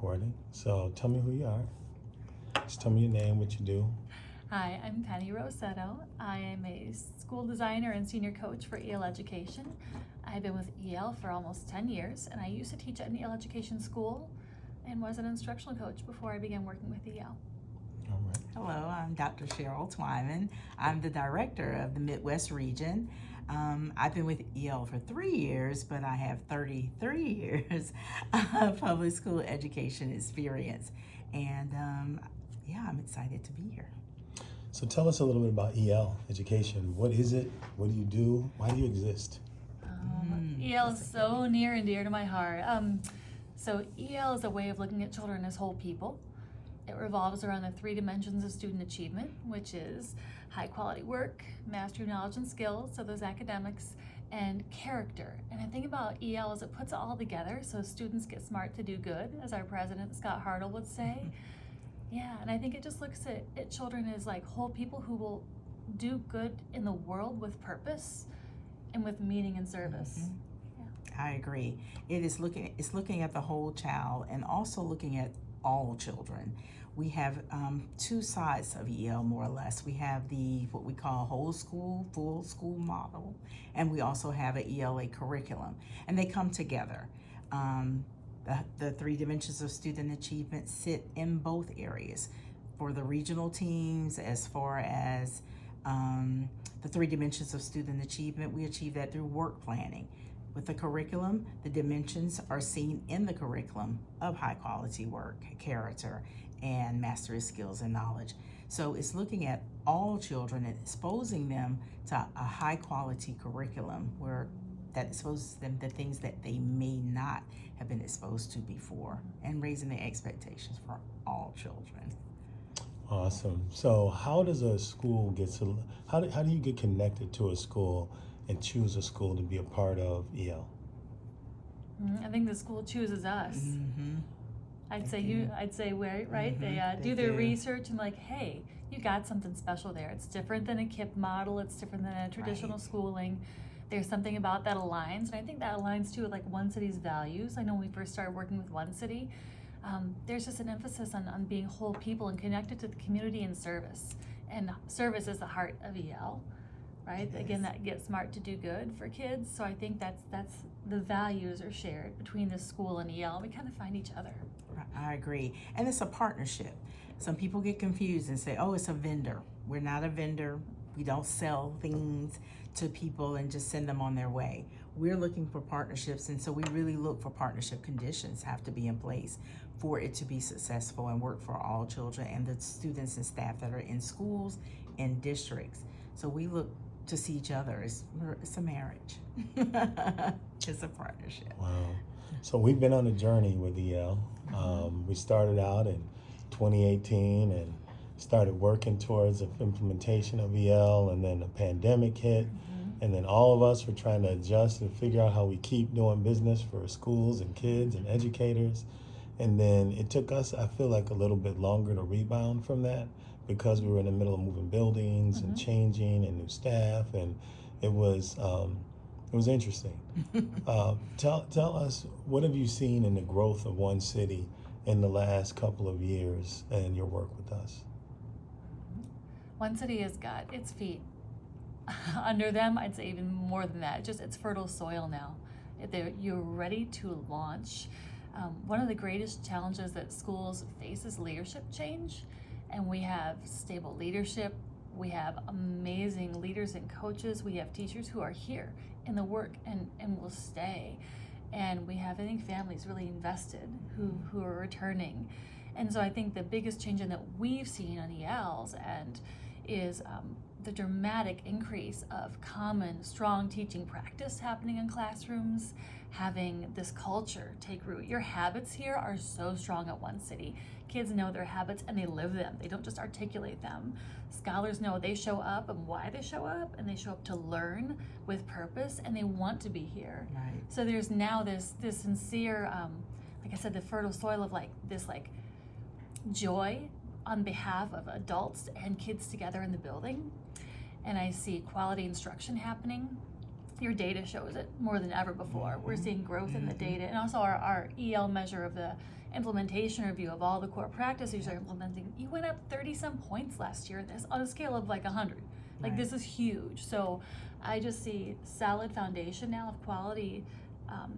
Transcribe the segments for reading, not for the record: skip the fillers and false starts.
recording. So tell me who you are. Just tell me your name, what you do. Hi, I'm Penny Rossetto. I am a school designer and senior coach for EL education. I've been with EL for almost 10 years, and I used to teach at an EL education school and was an instructional coach before I began working with EL. All right. Hello, I'm Dr. Cheryl Twyman. I'm the director of the Midwest region. I've been with EL for 3 years, but I have 33 years of public school education experience. And I'm excited to be here. So tell us a little bit about EL education. What is it? What do you do? Why do you exist? EL is so near and dear to my heart. So EL is a way of looking at children as whole people. It revolves around the 3 dimensions of student achievement, which is high quality work, mastery of knowledge and skills, so those academics, and character. And I think about EL as it puts it all together so students get smart to do good, as our president Scott Hartle would say. Yeah, and I think it just looks at children as like whole people who will do good in the world with purpose and with meaning and service. I agree. It's looking at the whole child and also looking at all children. We have 2 sides of EL, more or less. We have what we call whole school, full school model, and we also have an ELA curriculum, and they come together. The 3 dimensions of student achievement sit in both areas. For the regional teams, as far as the 3 dimensions of student achievement, we achieve that through work planning. With the curriculum, the dimensions are seen in the curriculum of high quality work, character, and mastery of skills and knowledge. So it's looking at all children and exposing them to a high quality curriculum that exposes them to things that they may not have been exposed to before, and raising the expectations for all children. Awesome. So how does a school how do you get connected to a school and choose a school to be a part of EL? I think the school chooses us. Mm-hmm. I'd say right? Mm-hmm. They do their research and like, hey, you got something special there. It's different than a KIPP model. It's different than a traditional schooling. There's something about that aligns, and I think that aligns too with like One City's values. I know when we first started working with One City, there's just an emphasis on being whole people and connected to the community and service. And service is the heart of EL, right? Yes. Again, that get smart to do good for kids. So I think that's the values are shared between the school and EL. We kind of find each other. I agree. And it's a partnership. Some people get confused and say, oh, it's a vendor. We're not a vendor. We don't sell things to people and just send them on their way. We're looking for partnerships, and so we really look for partnership conditions have to be in place for it to be successful and work for all children and the students and staff that are in schools and districts. So we look to see each other. It's a marriage. It's a partnership. Wow. So we've been on a journey with EL. We started out in 2018 and started working towards the implementation of EL, and then the pandemic hit, and then all of us were trying to adjust and figure out how we keep doing business for schools and kids and educators. And then it took us, I feel like, a little bit longer to rebound from that because we were in the middle of moving buildings and changing and new staff, and it was interesting. Tell us, what have you seen in the growth of One City in the last couple of years and your work with us? One City has got its feet under them. I'd say even more than that. It's fertile soil now. You're ready to launch. One of the greatest challenges that schools face is leadership change, and we have stable leadership. We have amazing leaders and coaches. We have teachers who are here in the work and will stay. And we have, I think, families really invested who are returning. And so I think the biggest change that we've seen on EL's end is the dramatic increase of common, strong teaching practice happening in classrooms, having this culture take root. Your habits here are so strong at One City. Kids know their habits and they live them. They don't just articulate them. Scholars know they show up and why they show up, and they show up to learn with purpose, and they want to be here. Right. So there's now this sincere, like I said, the fertile soil of this joy on behalf of adults and kids together in the building. And I see quality instruction happening. Your data shows it more than ever before. We're seeing growth in the data, and also our EL measure of the implementation review of all the core practices you're implementing, you went up 30 some points last year this on a scale of like 100. Like Right. this is huge. So I just see solid foundation now of quality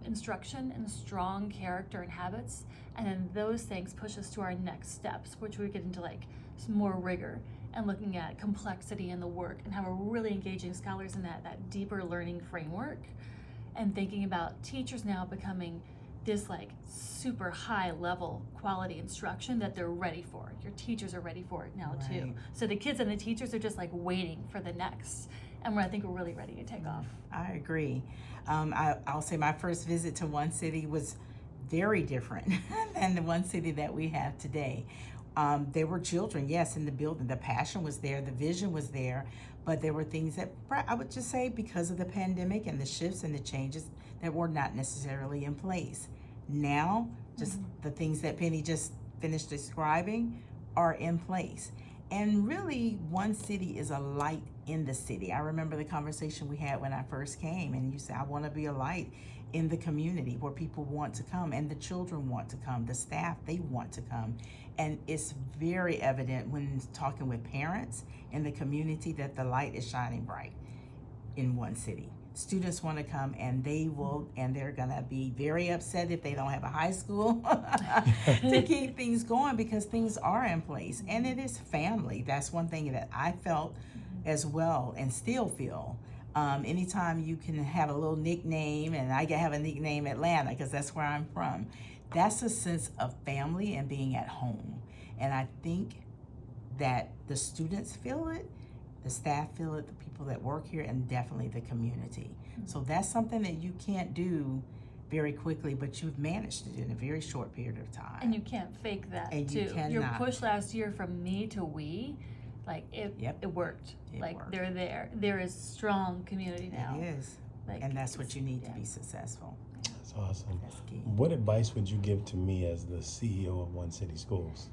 instruction and strong character and habits, and then those things push us to our next steps, which we get into like some more rigor and looking at complexity in the work and how we're really engaging scholars in that deeper learning framework, and thinking about teachers now becoming this like super high level quality instruction that they're ready for. Your teachers are ready for it now too. Right. So the kids and the teachers are just like waiting for the next, and I think we're really ready to take off. I agree. I'll say my first visit to One City was very different than the One City that we have today. There were children, yes, in the building. The passion was there, the vision was there, but there were things that I would just say because of the pandemic and the shifts and the changes that were not necessarily in place. Now, just the things that Penny just finished describing are in place. And really, One City is a light in the city. I remember the conversation we had when I first came, and you said, I want to be a light in the community where people want to come, and the children want to come, the staff, they want to come. And it's very evident when talking with parents in the community that the light is shining bright in One City. Students want to come, and they will, and they're gonna be very upset if they don't have a high school to keep things going, because things are in place, and it is family. That's one thing that I felt as well, and still feel. Anytime you can have a little nickname, and I have a nickname Atlanta because that's where I'm from, that's a sense of family and being at home. And I think that the students feel it, the staff feel it, the people that work here, and definitely the community. So that's something that you can't do very quickly, but you've managed to do in a very short period of time. And you can't fake that And too. you cannot. Your push last year from me to we, like it worked. It like worked. they're there. There is strong community now. It is. Like, And that's what it's- you need yeah. to be successful. That's awesome. That's key. What advice would you give to me as the CEO of One City Schools?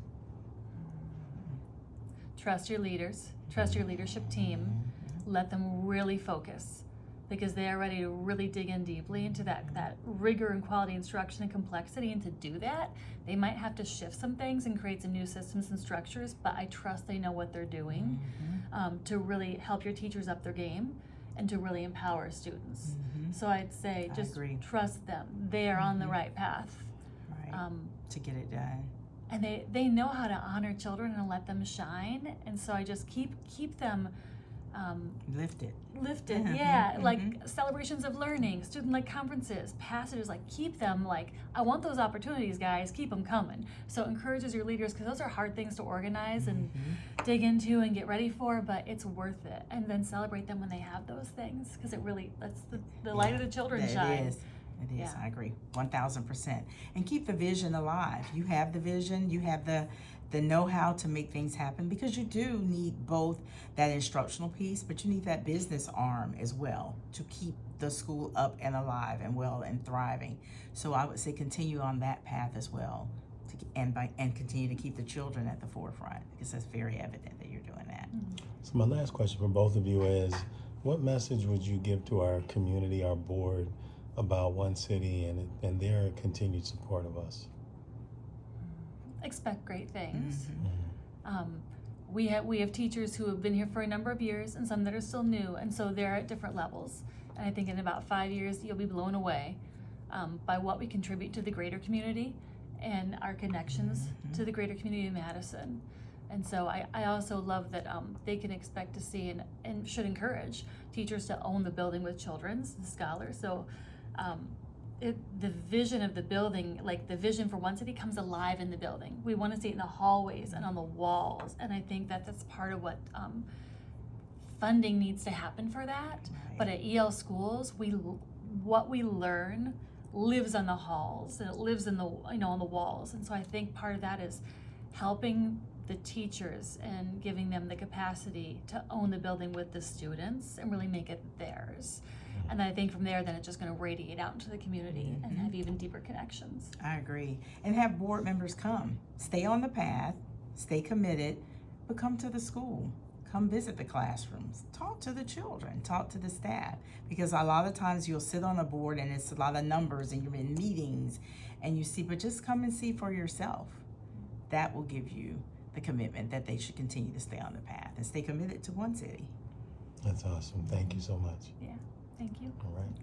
Trust your leaders, trust your leadership team, let them really focus, because they are ready to really dig in deeply into that rigor and quality instruction and complexity. And to do that, they might have to shift some things and create some new systems and structures, but I trust they know what they're doing to really help your teachers up their game and to really empower students. So I'd say I just agree. trust them. They are on the right path. Right. To get it done. And they know how to honor children and let them shine. And so I just keep them Lifted. lifted. Yeah, like celebrations of learning, student-led conferences, passages, like keep them like, I want those opportunities, guys, keep them coming. So encourages your leaders, because those are hard things to organize and dig into and get ready for, but it's worth it. And then celebrate them when they have those things, because it really lets the light of the children shine. It is. It is. Yeah. I agree. 1,000%. And keep the vision alive. You have the vision. You have the know-how to make things happen, because you do need both that instructional piece, but you need that business arm as well to keep the school up and alive and well and thriving. So I would say continue on that path as well, and continue to keep the children at the forefront, because that's very evident that you're doing that. So my last question for both of you is, what message would you give to our community, our board, about One City and their continued support of us? Expect great things. We have teachers who have been here for a number of years and some that are still new, and so they're at different levels. And I think in about 5 years, you'll be blown away by what we contribute to the greater community and our connections to the greater community of Madison. And so I also love that they can expect to see and should encourage teachers to own the building with children's scholars. So the vision of the building, like the vision for One City, comes alive in the building. We want to see it in the hallways and on the walls, and I think that's part of what funding needs to happen for that. Right. But at EL schools, what we learn lives on the halls, and it lives in the on the walls. And so I think part of that is helping the teachers and giving them the capacity to own the building with the students and really make it theirs. And I think from there, then it's just going to radiate out into the community and have even deeper connections. I agree. And have board members come. Stay on the path, stay committed, but come to the school. Come visit the classrooms. Talk to the children. Talk to the staff. Because a lot of times you'll sit on a board and it's a lot of numbers and you're in meetings and you see, but just come and see for yourself. That will give you the commitment that they should continue to stay on the path and stay committed to One City. That's awesome. Thank you so much. Yeah, thank you. All right.